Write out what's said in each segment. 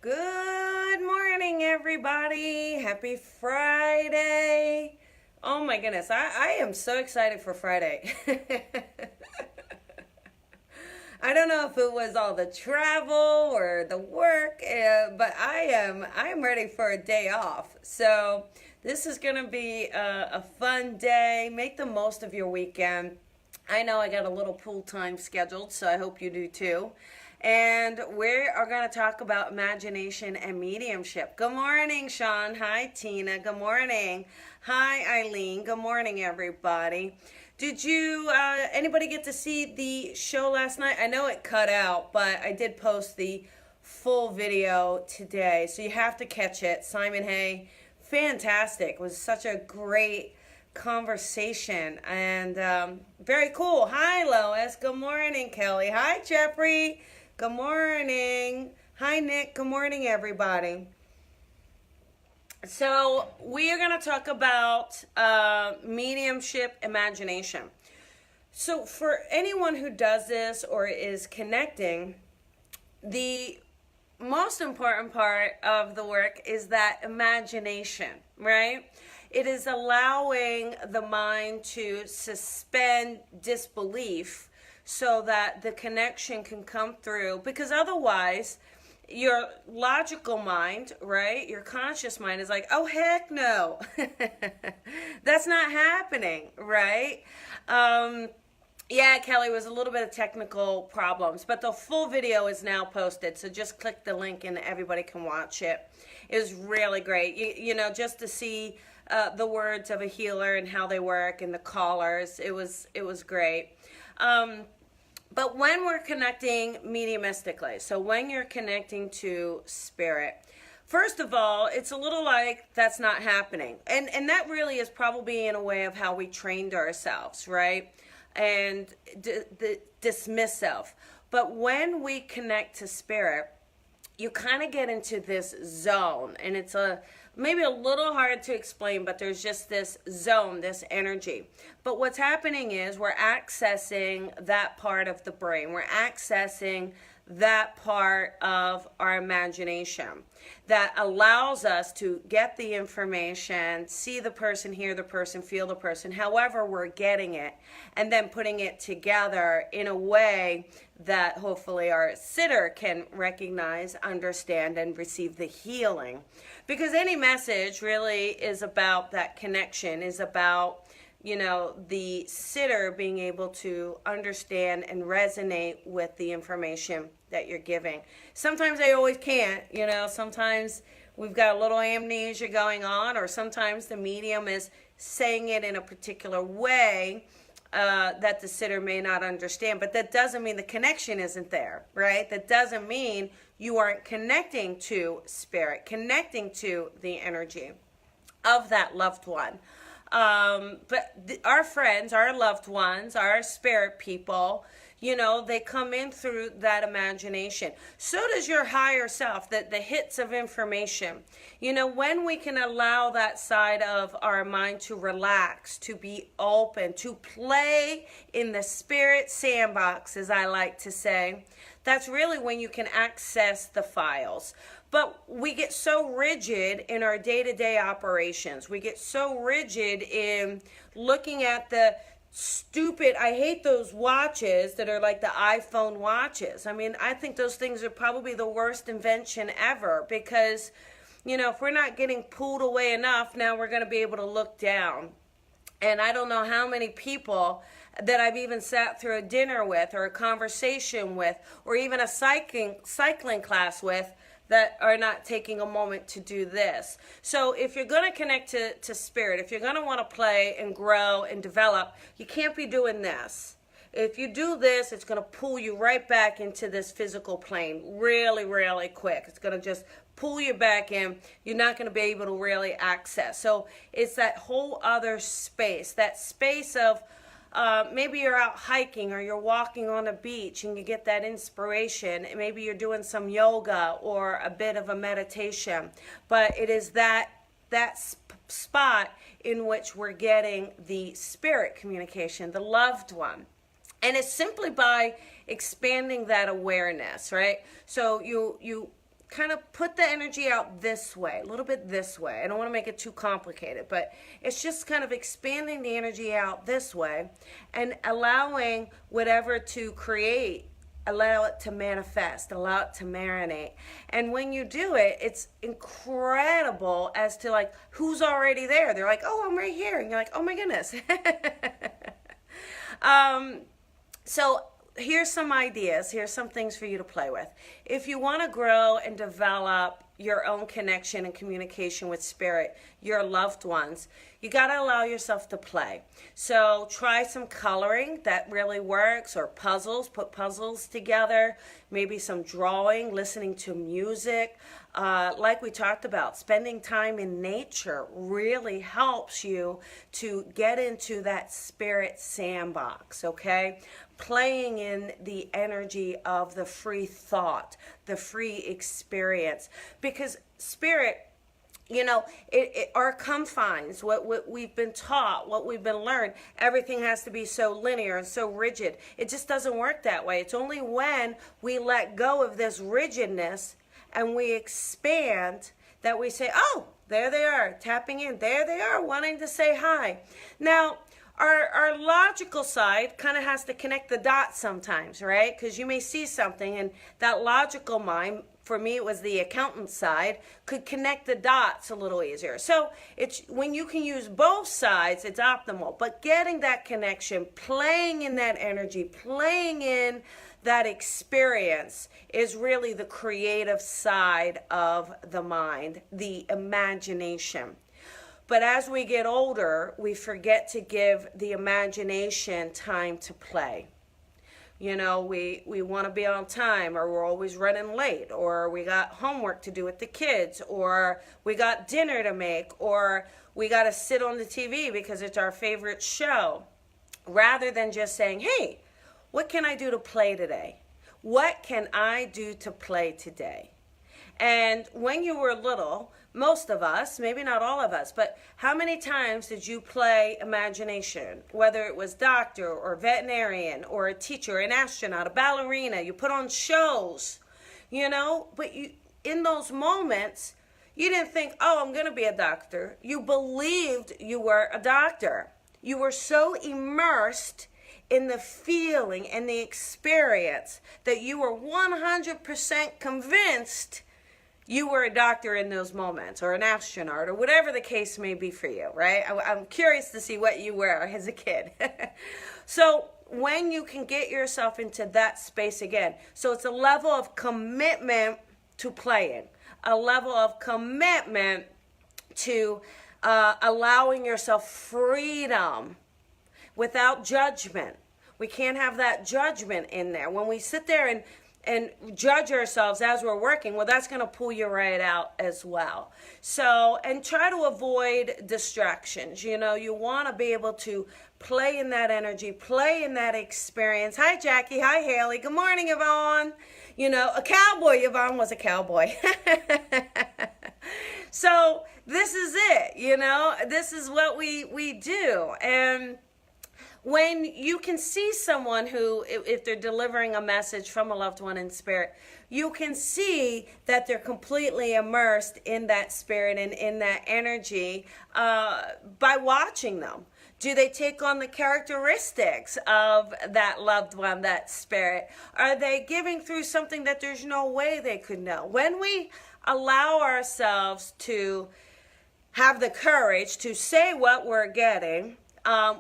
Good morning, everybody. Happy Friday. Oh my goodness, I am so excited for Friday. I don't know if it was all the travel or the work, but I'm ready for a day off. So this is going to be a fun day. Make the most of your weekend. I know I got a little pool time scheduled, so I hope you do too. And we are going to talk about imagination and mediumship. Good morning, Sean. Hi, Tina. Good morning. Hi, Eileen. Good morning, everybody. Did you, anybody get to see the show last night? I know it cut out, but I did post the full video today, so you have to catch it. Simon Hay, fantastic. It was such a great conversation and very cool. Hi, Lois. Good morning, Kelly. Hi, Jeffrey. Good morning. Hi, Nick. Good morning, everybody. So we are going to talk about mediumship imagination. So for anyone who does this or is connecting, the most important part of the work is that imagination, right? It is allowing the mind to suspend disbelief so that the connection can come through, because otherwise your logical mind, right, your conscious mind is like, oh heck no. That's not happening, right? Yeah, Kelly, was a little bit of technical problems, but the full video is now posted, so just click the link and everybody can watch it. It was really great, you know, just to see the words of a healer and how they work and the callers. It was great. But when we're connecting mediumistically, so when you're connecting to spirit, first of all, it's a little like that's not happening. And that really is probably in a way of how we trained ourselves, right? And dismiss self. But when we connect to spirit, you kind of get into this zone, and it's maybe a little hard to explain, but there's just this zone, this energy. But what's happening is we're accessing that part of the brain. We're accessing that part of our imagination that allows us to get the information, see the person, hear the person, feel the person, however we're getting it, and then putting it together in a way that hopefully our sitter can recognize, understand, and receive the healing. Because any message really is about that connection, is about, you know, the sitter being able to understand and resonate with the information that you're giving. Sometimes they always can't, you know, sometimes we've got a little amnesia going on, or sometimes the medium is saying it in a particular way that the sitter may not understand. But that doesn't mean the connection isn't there, right? That doesn't mean you aren't connecting to spirit, connecting to the energy of that loved one. But our friends, our loved ones, our spirit people, you know, they come in through that imagination. So does your higher self, the hits of information. You know, when we can allow that side of our mind to relax, to be open, to play in the spirit sandbox, as I like to say, that's really when you can access the files. But we get so rigid in our day-to-day operations. We get so rigid in looking at the stupid, I hate those watches that are like the iPhone watches. I mean, I think those things are probably the worst invention ever, because, you know, if we're not getting pulled away enough, now we're going to be able to look down. And I don't know how many people that I've even sat through a dinner with, or a conversation with, or even a cycling class with, that are not taking a moment to do this. So if you're going to connect to spirit, if you're going to want to play and grow and develop, you can't be doing this. If you do this, it's going to pull you right back into this physical plane really, really quick. It's going to just pull you back in. You're not going to be able to really access. So it's that whole other space, that space of maybe you're out hiking, or you're walking on a beach and you get that inspiration. Maybe you're doing some yoga or a bit of a meditation. But it is that spot in which we're getting the spirit communication, the loved one. And it's simply by expanding that awareness, right? So you kind of put the energy out this way, a little bit this way. I don't want to make it too complicated, but it's just kind of expanding the energy out this way and allowing whatever to create, allow it to manifest, allow it to marinate. And when you do it, it's incredible as to like who's already there. They're like, oh, I'm right here. And you're like, oh my goodness. So here's some ideas. Here's some things for you to play with. If you want to grow and develop your own connection and communication with spirit, your loved ones, you got to allow yourself to play. So try some coloring that really works, or puzzles. Put puzzles together, maybe some drawing, listening to music. Like we talked about, spending time in nature really helps you to get into that spirit sandbox, okay? Playing in the energy of the free thought, the free experience. Because spirit, you know, our confines, what we've been taught, what we've been learned, everything has to be so linear and so rigid. It just doesn't work that way. It's only when we let go of this rigidness and we expand that we say, oh, there they are, tapping in. There they are, wanting to say hi. Now, our logical side kind of has to connect the dots sometimes, right? Because you may see something and that logical mind, for me it was the accountant side, could connect the dots a little easier. So it's when you can use both sides, it's optimal. But getting that connection, playing in that energy, playing in that experience is really the creative side of the mind, the imagination. But as we get older, we forget to give the imagination time to play. You know, we want to be on time, or we're always running late, or we got homework to do with the kids, or we got dinner to make, or we got to sit on the TV because it's our favorite show. Rather than just saying, hey, what can I do to play today? What can I do to play today? And when you were little, most of us, maybe not all of us, but how many times did you play imagination? Whether it was doctor or veterinarian or a teacher, an astronaut, a ballerina, you put on shows, you know, but you, in those moments, you didn't think, oh, I'm going to be a doctor. You believed you were a doctor. You were so immersed in the feeling and the experience that you were 100% convinced you were a doctor in those moments, or an astronaut, or whatever the case may be for you, right? I'm curious to see what you were as a kid. So when you can get yourself into that space again, so it's a level of commitment to playing, a level of commitment to allowing yourself freedom without judgment. We can't have that judgment in there. When we sit there and judge ourselves as we're working, well, that's going to pull you right out as well. So, and try to avoid distractions. You know, you want to be able to play in that energy, play in that experience. Hi, Jackie. Hi, Haley. Good morning, Yvonne. You know, a cowboy. Yvonne was a cowboy. So this is it, you know, this is what we do. And when you can see someone who, if they're delivering a message from a loved one in spirit, you can see that they're completely immersed in that spirit and in that energy by watching them. Do they take on the characteristics of that loved one, that spirit? Are they giving through something that there's no way they could know? When we allow ourselves to have the courage to say what we're getting,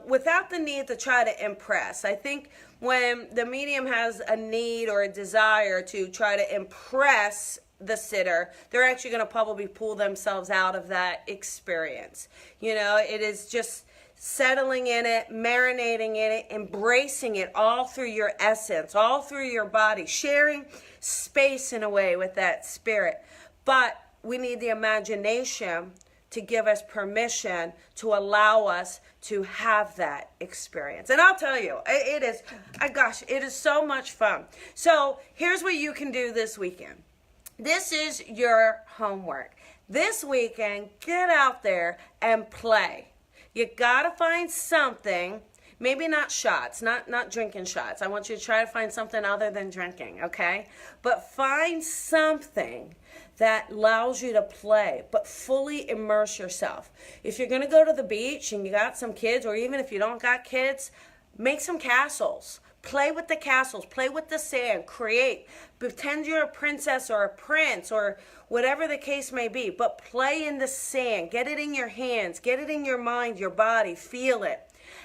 without the need to try to impress. I think when the medium has a need or a desire to try to impress the sitter, they're actually going to probably pull themselves out of that experience. You know, it is just settling in it, marinating in it, embracing it all through your essence, all through your body, sharing space in a way with that spirit. But we need the imagination to give us permission to allow us to have that experience. And I'll tell you, it is so much fun. So here's what you can do this weekend. This is your homework. This weekend, get out there and play. You gotta find something, maybe not shots, not drinking shots. I want you to try to find something other than drinking, okay? But find something that allows you to play, but fully immerse yourself. If you're going to go to the beach and you got some kids, or even if you don't got kids, make some castles. Play with the castles, play with the sand, create. Pretend you're a princess or a prince or whatever the case may be, but play in the sand. Get it in your hands, get it in your mind, your body, feel it.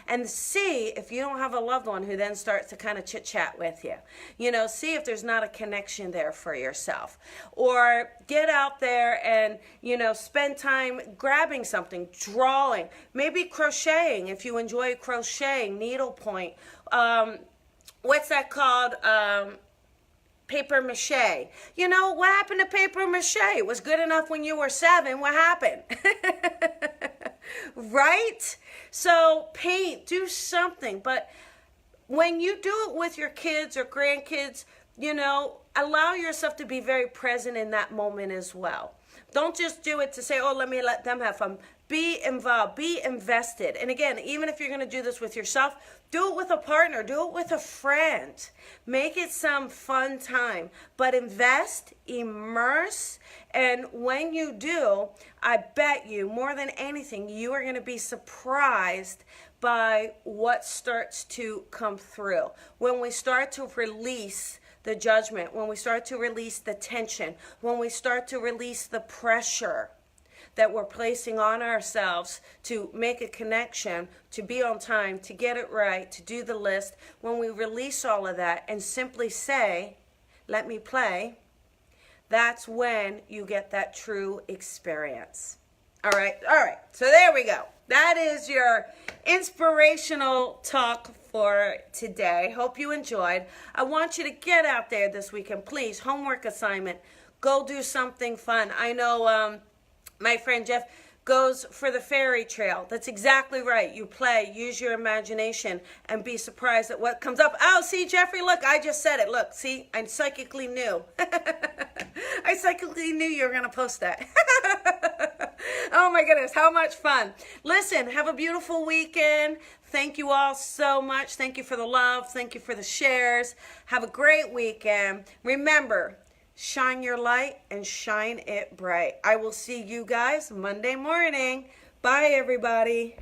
And see if you don't have a loved one who then starts to kind of chit-chat with you. You know, see if there's not a connection there for yourself. Or get out there and, you know, spend time grabbing something, drawing, maybe crocheting if you enjoy crocheting, needlepoint. What's that called? Paper mache. You know, what happened to paper mache? It was good enough when you were 7. What happened? Right? So paint, do something. But when you do it with your kids or grandkids, you know, allow yourself to be very present in that moment as well. Don't just do it to say, oh, let them have fun. Be involved, be invested. And again, even if you're going to do this with yourself, do it with a partner, do it with a friend. Make it some fun time, but invest, immerse, and when you do, I bet you more than anything, you are going to be surprised by what starts to come through. When we start to release the judgment, when we start to release the tension, when we start to release the pressure that we're placing on ourselves to make a connection, to be on time, to get it right, to do the list, when we release all of that and simply say, let me play, that's when you get that true experience. All right, so there we go. That is your inspirational talk for today. Hope you enjoyed. I want you to get out there this weekend, please. Homework assignment. Go do something fun. I know my friend Jeff goes for the fairy trail. That's exactly right. You play, use your imagination, and be surprised at what comes up. Oh, see, Jeffrey, look, I just said it. Look, see, I psychically knew. I psychically knew you were going to post that. Oh, my goodness, how much fun. Listen, have a beautiful weekend. Thank you all so much. Thank you for the love. Thank you for the shares. Have a great weekend. Remember, shine your light and shine it bright. I will see you guys Monday morning. Bye, everybody.